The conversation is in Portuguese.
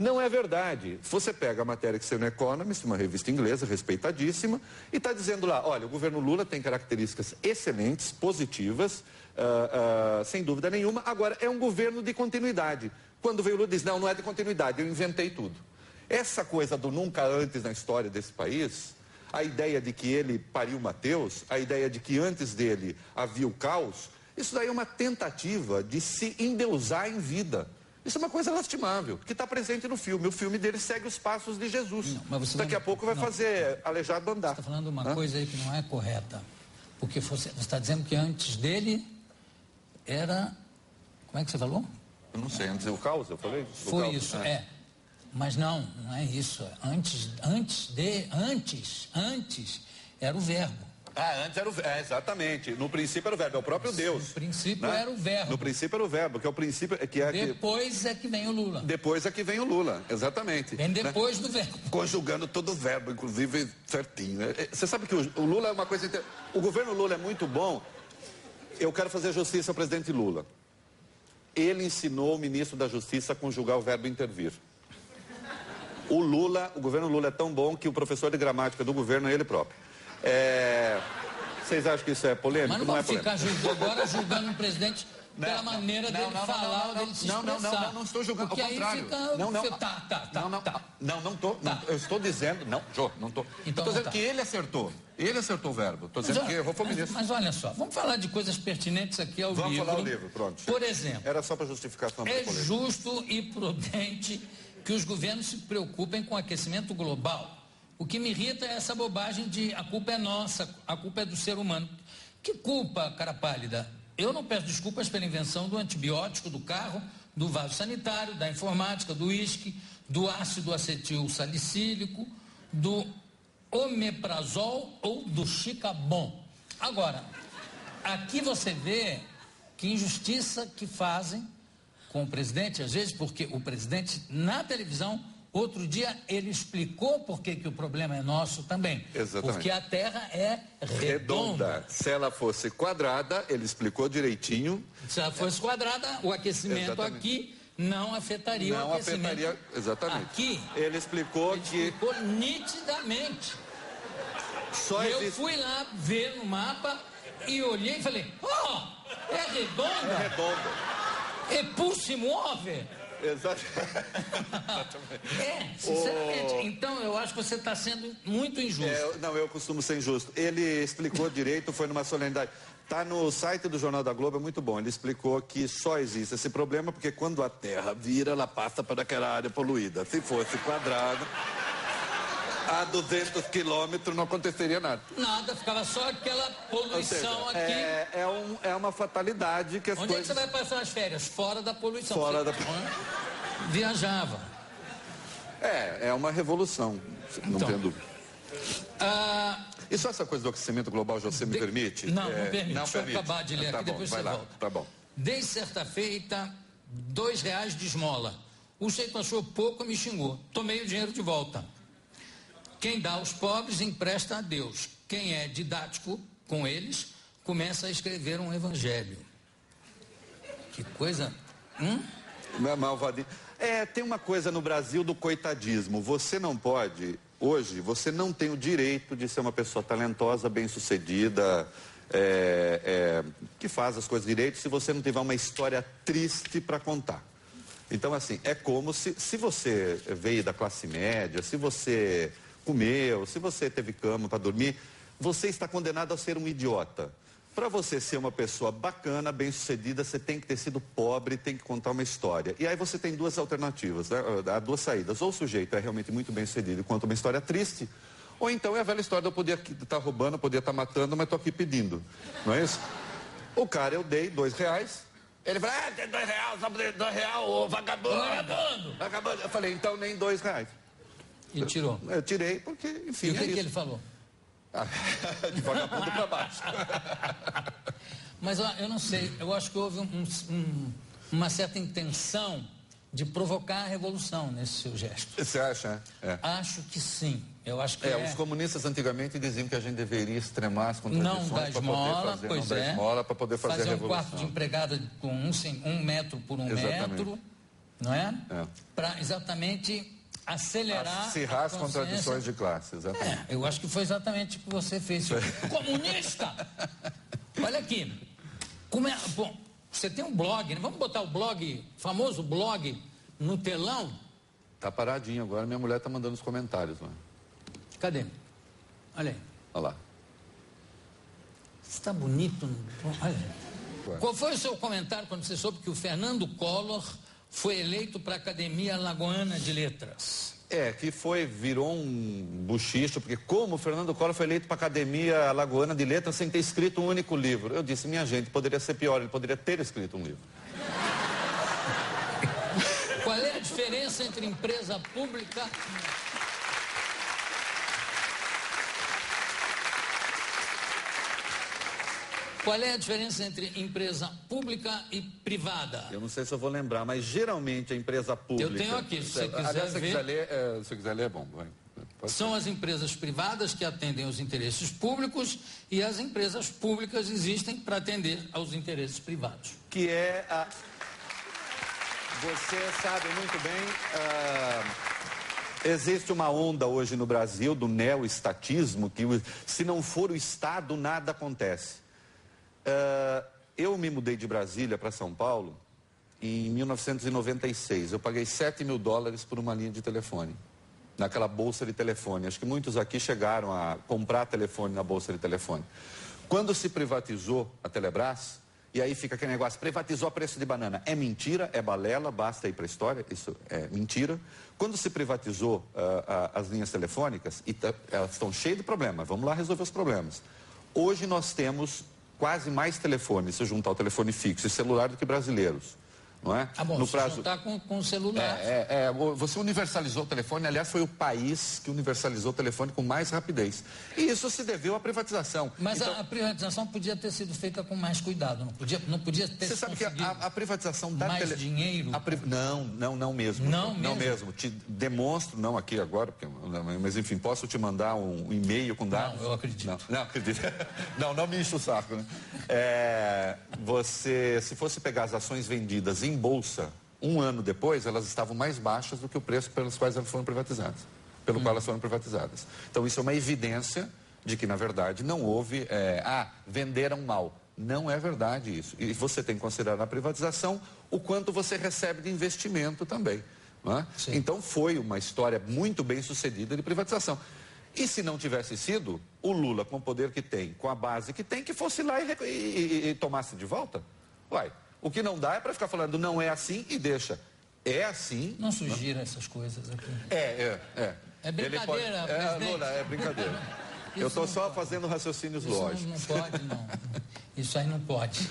Não é verdade. Você pega a matéria que saiu no Economist, uma revista inglesa respeitadíssima, e está dizendo lá, olha, o governo Lula tem características excelentes, positivas, sem dúvida nenhuma, agora é um governo de continuidade. Quando veio o Lula, diz, não é de continuidade, eu inventei tudo. Essa coisa do nunca antes na história desse país, a ideia de que ele pariu Mateus, a ideia de que antes dele havia o caos, isso daí é uma tentativa de se endeusar em vida. Isso é uma coisa lastimável, que está presente no filme. O filme dele segue os passos de Jesus. Daqui a pouco vai fazer aleijado andar. Você está falando uma coisa aí que não é correta. Porque você está dizendo que antes dele era... Como é que você falou? Eu não sei, antes do caos, eu falei? Foi isso, Mas não é isso. Antes era o verbo. Antes era o verbo, exatamente. No princípio era o verbo, é o próprio Deus. No princípio era o verbo. No princípio era o verbo, que é o princípio... Depois é que vem o Lula. Depois é que vem o Lula, exatamente. Vem depois do verbo. Conjugando todo o verbo, inclusive certinho. Você sabe que o Lula é uma coisa... O governo Lula é muito bom. Eu quero fazer justiça ao presidente Lula. Ele ensinou o ministro da Justiça a conjugar o verbo intervir. O governo Lula é tão bom que o professor de gramática do governo é ele próprio. Vocês acham que isso é polêmico? Mas não vamos ficar agora julgando o presidente pela maneira dele falar ou dele se expressar. Não estou julgando, ao contrário. Não estou. Eu estou dizendo, não estou. Estou dizendo que ele acertou. Ele acertou o verbo. Estou dizendo que errou foi o ministro. Mas olha só, vamos falar de coisas pertinentes aqui ao livro. Vamos falar do livro, pronto. Por exemplo, era só para justificação. É justo e prudente que os governos se preocupem com o aquecimento global. O que me irrita é essa bobagem de a culpa é nossa, a culpa é do ser humano. Que culpa, cara pálida? Eu não peço desculpas pela invenção do antibiótico, do carro, do vaso sanitário, da informática, do uísque, do ácido acetil salicílico, do omeprazol ou do chicabon. Agora, aqui você vê que injustiça que fazem com o presidente, às vezes, porque o presidente na televisão... Outro dia ele explicou por que o problema é nosso também. Exatamente. Porque a Terra é redonda. Se ela fosse quadrada, ele explicou direitinho. Se ela fosse quadrada, o aquecimento aqui não afetaria o aquecimento. Não afetaria, exatamente. Aqui, ele explicou nitidamente. Eu fui lá ver no mapa e olhei e falei, é redonda? É redonda. É pulse move. Exatamente. Sinceramente. Então eu acho que você está sendo muito injusto. Eu costumo ser injusto. Ele explicou direito, foi numa solenidade. Está no site do Jornal da Globo, é muito bom. Ele explicou que só existe esse problema porque quando a Terra vira, ela passa para aquela área poluída. Se fosse quadrada, a 200 quilômetros não aconteceria nada. Nada, ficava só aquela poluição aqui. É uma fatalidade que as coisas... Onde é que você vai passar as férias? Fora da poluição. Viajava. É uma revolução, não tenho dúvida. E só essa coisa do aquecimento global, você me permite? Não permite. Deixa eu acabar de ler aqui, depois você volta. Tá bom. Desde certa feita, R$2 de esmola. O jeito achou pouco e me xingou. Tomei o dinheiro de volta. Quem dá aos pobres empresta a Deus. Quem é didático com eles começa a escrever um evangelho. Que coisa... Malvadinho. Tem uma coisa no Brasil do coitadismo. Você não pode, hoje, você não tem o direito de ser uma pessoa talentosa, bem-sucedida, que faz as coisas direito, se você não tiver uma história triste para contar. Então, assim, é como se você veio da classe média, se você comeu, se você teve cama para dormir, você está condenado a ser um idiota. Para você ser uma pessoa bacana, bem-sucedida, você tem que ter sido pobre, tem que contar uma história. E aí você tem duas alternativas, né? Há duas saídas. Ou o sujeito é realmente muito bem-sucedido e conta uma história triste, ou então é a velha história de eu podia estar roubando, eu podia estar matando, mas estou aqui pedindo. Não é isso? O cara, eu dei R$2. Ele falou, tem R$2, só R$2, ô vagabundo. Vagabundo. Eu falei, então nem R$2. E tirou? Eu tirei porque, enfim. E o que ele falou? De vagabundo para baixo. Mas eu não sei, eu acho que houve uma certa intenção de provocar a revolução nesse seu gesto. Você acha? Acho que sim. Eu acho que os comunistas antigamente diziam que a gente deveria extremar as contradições para poder fazer a revolução. Um quarto de empregada com 1 metro por 1 metro. não é? Para exatamente acelerar... Acirrar as contradições de classe, exatamente. Eu acho que foi exatamente o que você fez. Comunista! Olha aqui. Bom, você tem um blog, né? Vamos botar o blog, famoso blog, no telão? Tá paradinho agora, minha mulher tá mandando os comentários lá. Cadê? Olha aí. Olha lá. Está bonito. Olha. Qual foi o seu comentário quando você soube que o Fernando Collor foi eleito para a Academia Alagoana de Letras? Que virou um buchicho, porque como o Fernando Collor foi eleito para a Academia Alagoana de Letras sem ter escrito um único livro? Eu disse, minha gente, poderia ser pior, ele poderia ter escrito um livro. Qual é a diferença entre empresa pública... Qual é a diferença entre empresa pública e privada? Eu não sei se eu vou lembrar, mas geralmente a empresa pública... Eu tenho aqui, se você quiser aliás, se ver... você quiser ler, é bom. São as empresas privadas que atendem aos interesses públicos e as empresas públicas existem para atender aos interesses privados. Que é a... Você sabe muito bem... Existe uma onda hoje no Brasil do neoestatismo, que se não for o Estado, nada acontece. Eu me mudei de Brasília para São Paulo em 1996. Eu paguei $7.000 por uma linha de telefone, naquela bolsa de telefone. Acho que muitos aqui chegaram a comprar telefone na bolsa de telefone. Quando se privatizou a Telebrás, e aí fica aquele negócio, privatizou a preço de banana. É mentira, é balela, basta ir para a história, isso é mentira. Quando se privatizou as linhas telefônicas, elas estão cheias de problemas, vamos lá resolver os problemas. Hoje nós temos quase mais telefones, se juntar o telefone fixo e celular, do que brasileiros, não é? Ah, bom, no se prazo... juntar com o celular... Você universalizou o telefone, aliás, foi o país que universalizou o telefone com mais rapidez. E isso se deveu à privatização. Mas então, a privatização podia ter sido feita com mais cuidado, não podia ter Você sabe que a privatização da mais dinheiro? Não mesmo. Não mesmo. Te demonstro, não aqui agora, mas enfim, posso te mandar um e-mail com dados? Não, eu acredito. Não acredito. Não me enche o saco, né? Se fosse pegar as ações vendidas em bolsa, um ano depois, elas estavam mais baixas do que o preço pelos quais elas foram privatizadas. Qual elas foram privatizadas. Então, isso é uma evidência de que, na verdade, não houve... venderam mal. Não é verdade isso. E você tem que considerar na privatização o quanto você recebe de investimento também. Não é? Então, foi uma história muito bem sucedida de privatização. E se não tivesse sido, o Lula, com o poder que tem, com a base que tem, que fosse lá e tomasse de volta? Uai, o que não dá é para ficar falando não é assim e deixa. É assim. Não sugira essas coisas aqui. É brincadeira, presidente. Lula, é brincadeira. Eu estou só fazendo raciocínios lógicos. Não pode, não. Isso aí não pode.